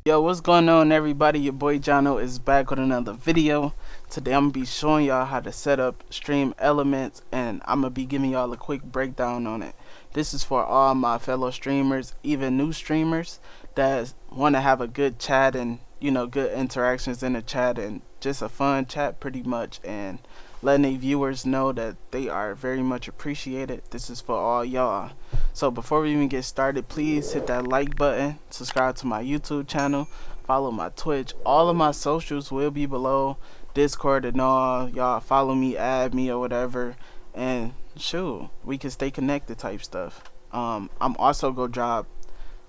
Yo, what's going on, everybody? Your boy Jono is back with another video. Today I'm gonna be showing y'all how to set up stream elements, and I'm gonna be giving y'all a quick breakdown on it. This is for all my fellow streamers, even new streamers that want to have a good chat and good interactions in the chat and just a fun chat pretty much, and letting the viewers know that they are very much appreciated. This is for all y'all. So before we even get started, please hit that like button, subscribe to my YouTube channel, follow my Twitch. All of my socials will be below, Discord and all. Y'all follow me, add me or whatever, and shoot, we can stay connected type stuff. I'm also gonna drop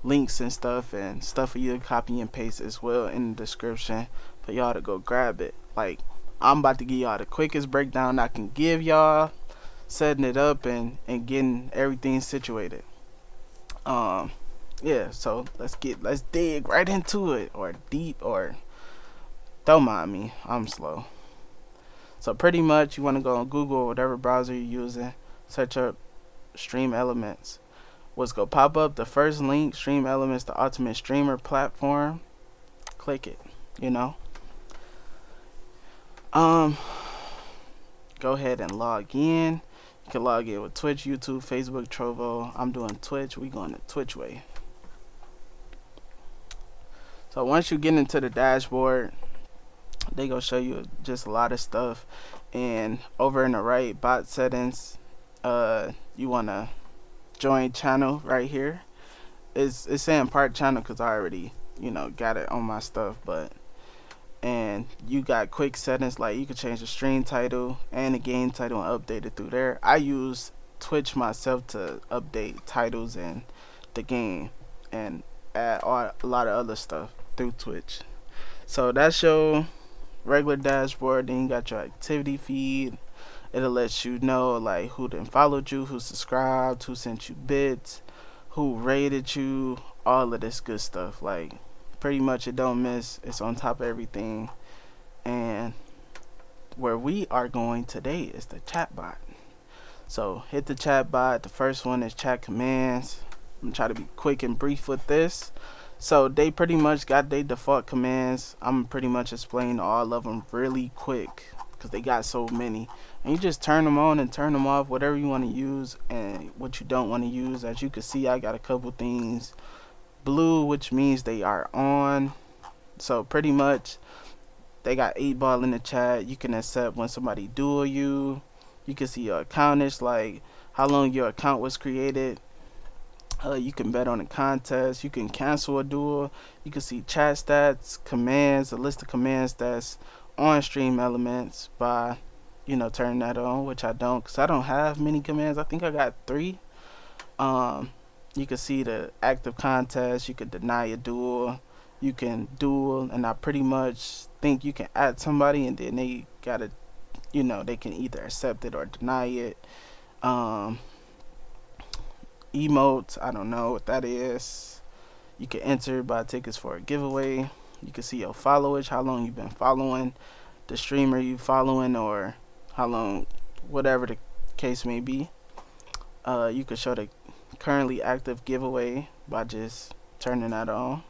links and stuff for you to copy and paste as well in the description for y'all to go grab it. Like, I'm about to give y'all the quickest breakdown I can give y'all, setting it up and getting everything situated. Yeah, so let's dig right into it, or deep, or don't mind me, I'm slow. So pretty much you want to go on Google or whatever browser you're using, search up Stream Elements. What's gonna pop up, the first link, Stream Elements, the ultimate streamer platform. Click it, go ahead and log in. You can log in with Twitch, YouTube, Facebook, Trovo. I'm doing Twitch. We going the Twitch way. So once you get into the dashboard, they gonna show you just a lot of stuff. And over in the right, bot settings, you wanna join channel right here. It's saying part channel because I already got it on my stuff, but and you got quick settings, like you can change the stream title and the game title and update it through there. I use Twitch myself to update titles and the game and add a lot of other stuff through Twitch. So that's your regular dashboard. Then you got your activity feed. It'll let you know like who done followed you, who subscribed, who sent you bits, who rated you, all of this good stuff. Like, pretty much it don't miss. It's on top of everything. And where we are going today is the chatbot. So hit the chatbot. The first one is chat commands. I'm gonna try to be quick and brief with this. So they pretty much got their default commands. I'm pretty much explaining all of them really quick because they got so many. And you just turn them on and turn them off, whatever you want to use and what you don't want to use. As you can see, I got a couple things blue, which means they are on. So pretty much they got 8 ball in the chat. You can accept when somebody duel you. You can see your account is like how long your account was created. You can bet on a contest. You can cancel a duel. You can see chat stats, commands, a list of commands that's on Stream Elements by turning that on, which I don't because I don't have many commands. I think I got 3. You can see the active contest. You can deny a duel. You can duel, and I pretty much think you can add somebody and then they gotta they can either accept it or deny it. Emotes, I don't know what that is. You can enter buy tickets for a giveaway. You can see your followage, how long you've been following the streamer you following, or how long, whatever the case may be. You can show the currently active giveaway by just turning that on.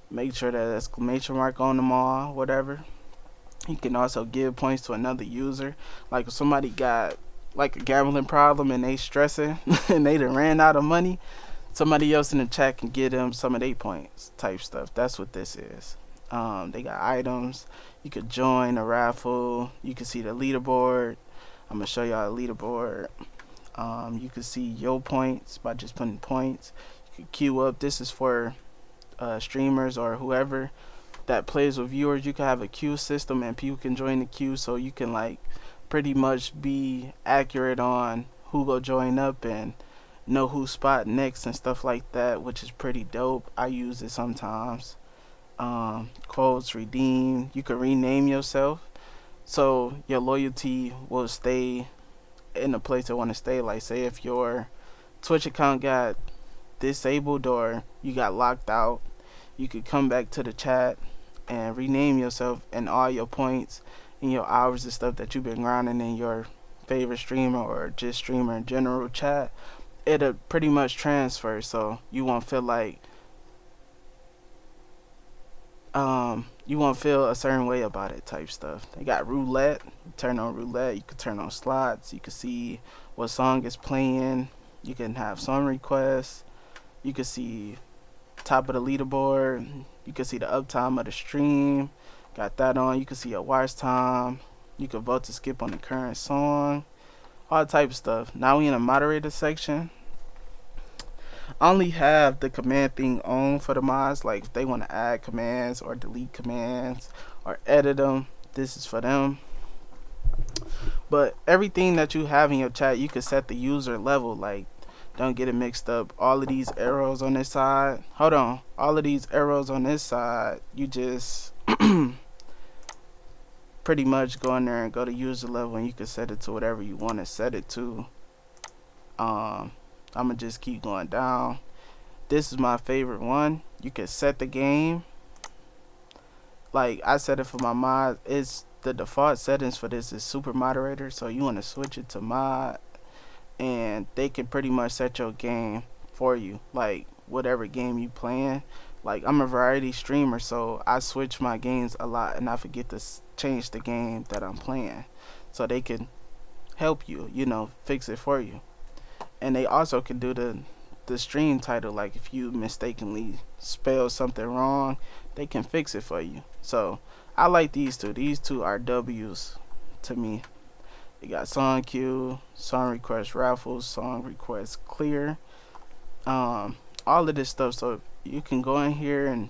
Make sure that exclamation mark on them all, whatever. You can also give points to another user. Like if somebody got like a gambling problem and they stressing and they done ran out of money, somebody else in the chat can give them some of their points type stuff. That's what this is. They got items. You could join a raffle. You can see the leaderboard. I'm gonna show y'all a leaderboard. You can see your points by just putting points. You can queue up. This is for streamers or whoever that plays with viewers. You can have a queue system and people can join the queue, so you can like pretty much be accurate on who go join up and know who spot next and stuff like that, which is pretty dope. I use it sometimes. Quotes, redeem. You can rename yourself so your loyalty will stay in the place they want to stay. Like say if your Twitch account got disabled or you got locked out, you could come back to the chat and rename yourself, and all your points and your hours and stuff that you've been grinding in your favorite streamer or just streamer in general chat, it'll pretty much transfer, so you won't feel like you won't feel a certain way about it type stuff. They got roulette. You turn on roulette. You can turn on slots. You can see what song is playing. You can have song requests. You can see top of the leaderboard. You can see the uptime of the stream. Got that on. You can see your watch time. You can vote to skip on the current song. All type of stuff. Now we in a moderator section. I only have the command thing on for the mods. Like if they want to add commands or delete commands or edit them, this is for them. But everything that you have in your chat, you can set the user level. Like, don't get it mixed up. All of these arrows on this side, hold on. All of these arrows on this side, you just pretty much go in there and go to user level, and you can set it to whatever you want to set it to. I'm gonna just keep going down. This is my favorite one. You can set the game. Like I set it for my mod. It's the default settings for this is super moderator, so you want to switch it to mod, and they can pretty much set your game for you, like whatever game you playing. Like I'm a variety streamer, so I switch my games a lot, and I forget to change the game that I'm playing, so they can help you, fix it for you. And they also can do the stream title. Like if you mistakenly spell something wrong, they can fix it for you. So I like these two. These two are W's to me. You got song queue, song request raffles, song request clear, all of this stuff. So you can go in here and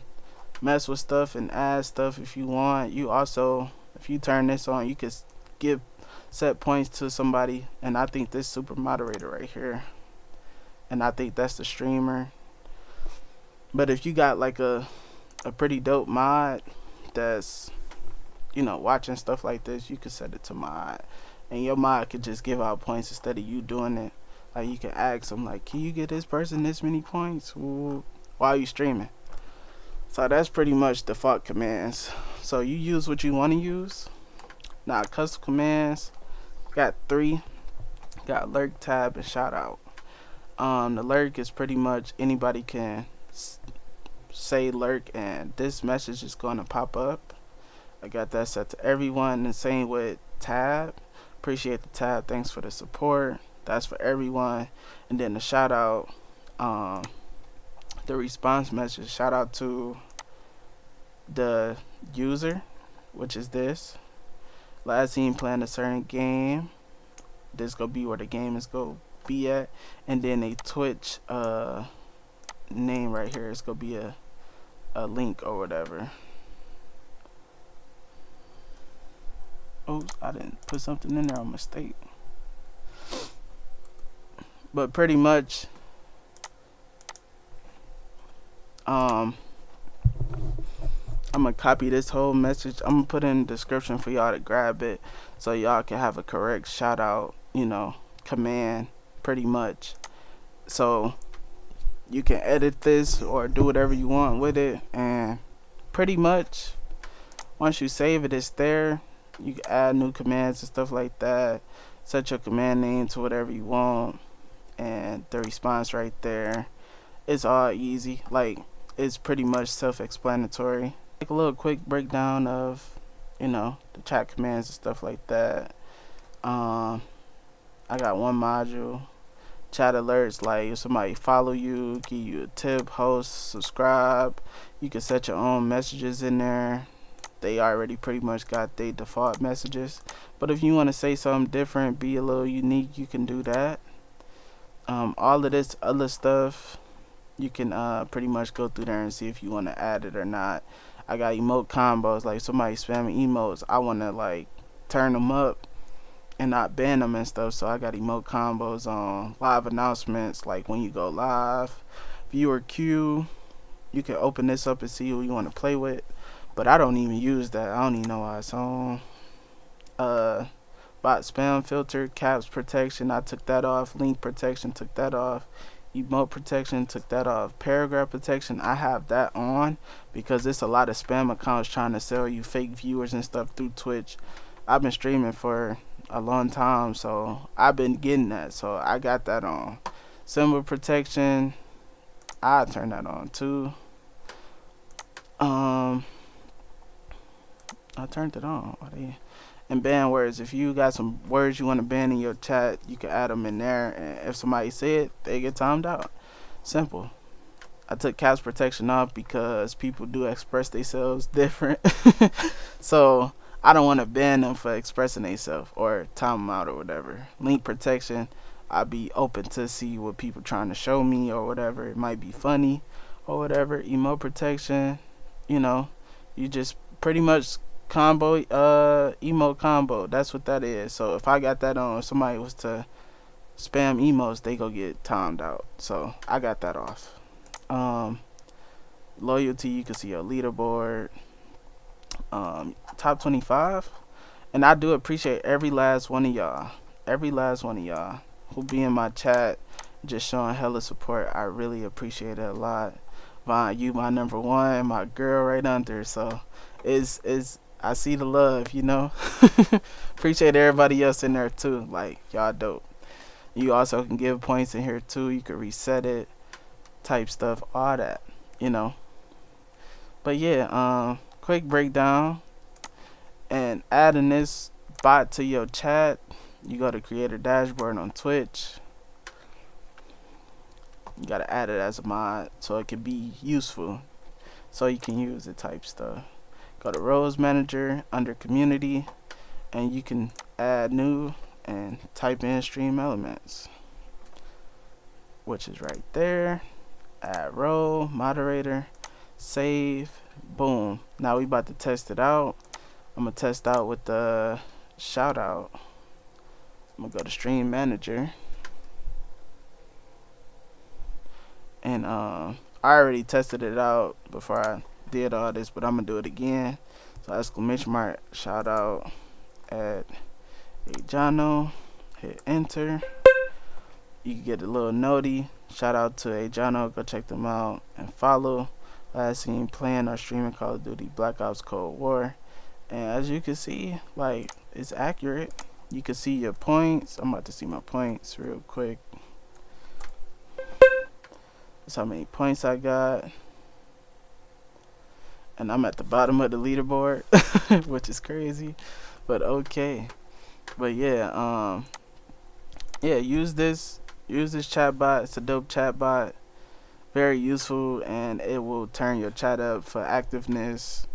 mess with stuff and add stuff if you want. You also, if you turn this on, you can give set points to somebody, and I think this super moderator right here, and I think that's the streamer. But if you got like a pretty dope mod that's watching stuff like this, you can set it to mod, and your mod could just give out points instead of you doing it. Like you can ask them like, can you get this person this many points while you streaming? So that's pretty much default commands. So you use what you want to use. Now custom commands, got 3. Got lurk, tab, and shoutout. The lurk is pretty much anybody can say lurk, and this message is going to pop up. I got that set to everyone. The same with tab. Appreciate the tab. Thanks for the support. That's for everyone. And then the shout out, the response message. Shout out to the user, which is this. Last seen playing a certain game. This gonna be where the game is gonna be at. And then a Twitch name right here. It's gonna be a link or whatever. Oops, I didn't put something in there on mistake. But pretty much, I'm gonna copy this whole message. I'm gonna put it in the description for y'all to grab it, so y'all can have a correct shout out, command, pretty much. So you can edit this or do whatever you want with it, and pretty much once you save it, it's there. You can add new commands and stuff like that. Set your command name to whatever you want, and the response right there. It's all easy. Like, it's pretty much self-explanatory. Like a little quick breakdown of, the chat commands and stuff like that. I got one module. Chat alerts, like if somebody follow you, give you a tip, host, subscribe. You can set your own messages in there. They already pretty much got their default messages, but if you want to say something different, be a little unique, you can do that. All of this other stuff, you can pretty much go through there and see if you want to add it or not. I got emote combos, like somebody spamming emotes, I want to like turn them up and not ban them and stuff. So I got emote combos on live announcements, like when you go live, viewer queue. You can open this up and see who you want to play with, but I don't even use that. I don't even know why it's on. Bot spam filter, caps protection, I took that off. Link protection, took that off. Emote protection, took that off. Paragraph protection, I have that on because there's a lot of spam accounts trying to sell you fake viewers and stuff through Twitch. I've been streaming for a long time, so I've been getting that, so I got that on. Symbol protection, I turn that on too. I turned it on. And ban words. If you got some words you want to ban in your chat, you can add them in there. And if somebody say it, they get timed out. Simple. I took caps protection off because people do express themselves different. So I don't want to ban them for expressing themselves or time them out or whatever. Link protection, I'll be open to see what people trying to show me or whatever. It might be funny or whatever. Emote protection, you know, you just pretty much combo, emote combo. That's what that is. So if I got that on, if somebody was to spam emotes, they go get timed out. So I got that off. Loyalty, you can see your leaderboard. Top 25, and I do appreciate every last one of y'all who be in my chat just showing hella support. I really appreciate it a lot. Vaughn, you my number one, my girl right under, so is I see the love, you know. Appreciate everybody else in there too, like y'all dope. You also can give points in here too. You can reset it, type stuff, all that, you know. But yeah, quick breakdown. And adding this bot to your chat, you go to creator dashboard on Twitch. You gotta add it as a mod so it can be useful, so you can use it type stuff. Go to roles manager under community, and you can add new and type in stream elements, which is right there. Add role, moderator, save, boom. Now we about to test it out. I'm gonna test out with the Shoutout. I'm gonna go to stream manager, and I already tested it out before I did all this, but I'm gonna do it again. So exclamation mark Shoutout at Ajano, hit enter. You can get a little noti. Shout out to Ajano, go check them out and follow. Last seen playing or streaming Call of Duty Black Ops Cold War. And as you can see, like, it's accurate. You can see your points. I'm about to see my points real quick. That's how many points I got. And I'm at the bottom of the leaderboard, which is crazy, but okay. But yeah, use this chatbot. It's a dope chatbot, very useful, and it will turn your chat up for activeness,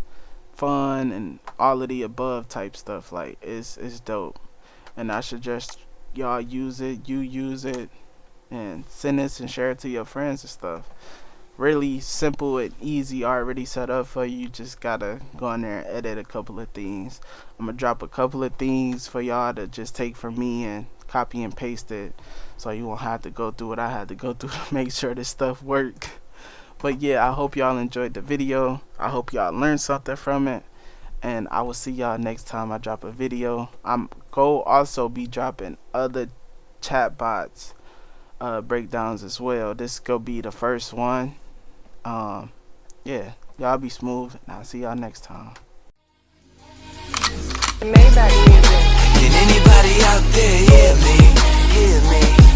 fun, and all of the above type stuff. Like, it's dope, and I suggest y'all use it. You use it and send this and share it to your friends and stuff. Really simple and easy, already set up for you. Just gotta go in there and edit a couple of things. I'm gonna drop a couple of things for y'all to just take from me and copy and paste it, so you won't have to go through what I had to go through to make sure this stuff work. But yeah, I hope y'all enjoyed the video. I hope y'all learned something from it, and I will see y'all next time I drop a video. I'm go also be dropping other chatbots breakdowns as well. This go be the first one. Yeah, y'all be smooth, and I'll see y'all next time. Can anybody out there hear me? Hear me?